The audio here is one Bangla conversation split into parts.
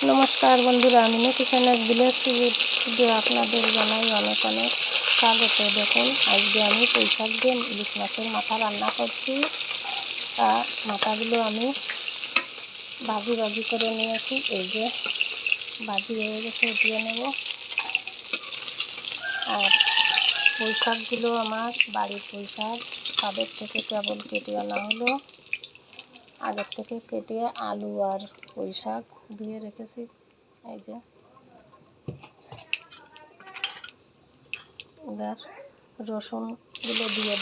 নমস্কার বন্ধুরা, আমি কিচেনের ভিলেজ ভিডিও আপনাদের জানাই অনেক অনেক স্বাগত। দেখুন, আজকে আমি পুঁই শাক দিয়ে ইলিশ মাছের মাথা রান্না করছি। তা মাথাগুলো আমি ভাজি ভাজি করে নিয়েছি। এই যে ভাজি হয়ে গেছে, উঠিয়ে নেব। আর পুঁই শাকগুলো আমার বাড়ির পুঁই শাক, তাদের থেকে কেবল কেটে আনা হলো। আগের থেকে কেটে আলু আর পুঁই শাক ধুয়ে রেখেছি। এই যে এবার রসুনগুলো দিয়ে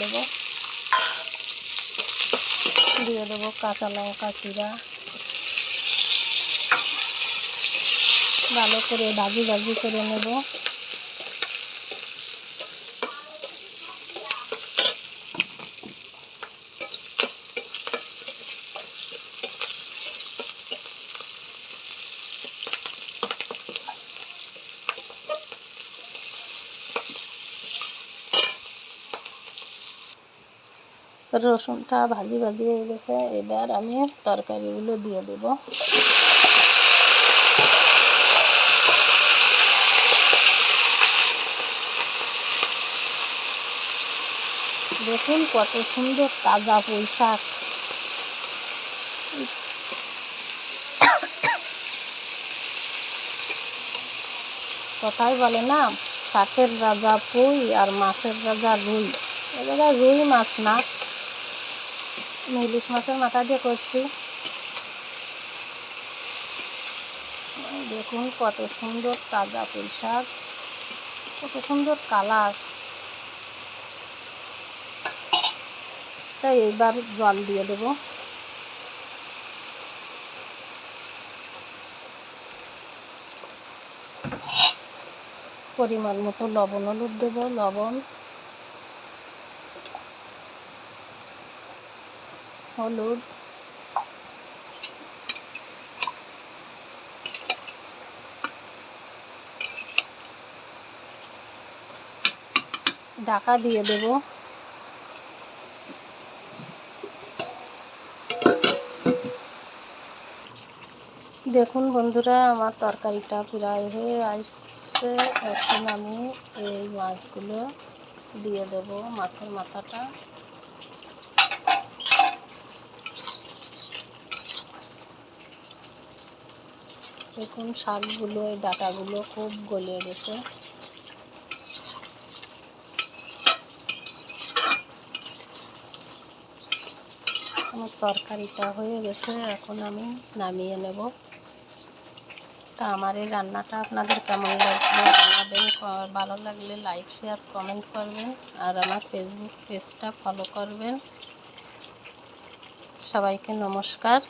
দেবো কাঁচা লঙ্কা চিরা, ভালো করে ভাজি করে নেব। রসুনটা ভাজি হয়ে গেছে। এবার আমি তরকারিগুলো দিয়ে দেব। দেখুন কত সুন্দর তাজা পুঁই শাক। কথাই বলে না, শাকের রাজা পুঁই আর মাছের রাজা রুই। এ জায়গায় রুই মাছ না, ইলিশ মাছের মাথা দিয়ে করছি। দেখুন কত সুন্দর তাজা পুঁই শাক, কত সুন্দর কালার। তাই এইবার জল দিয়ে দেব। পরিমাণ মতো লবণ হলুদ দেবো, হলুদ, ঢাকা দিয়ে দেব। দেখুন বন্ধুরা, আমার তরকারিটা প্রায় হয়ে আসছে। এখন আমি এই মাছগুলো দিয়ে দেব, মাছের মাথাটা। দেখুন শাকগুলো, এই ডাঁটাগুলো খুব গলে গেছে। আমার তরকারিটা হয়ে গেছে, এখন আমি নামিয়ে নেব। তা আমার এই রান্নাটা আপনাদের কেমন লাগলো জানাবেন। ভালো লাগলে লাইক শেয়ার কমেন্ট করবেন, আর আমার ফেসবুক পেজটা ফলো করবেন। সবাইকে নমস্কার।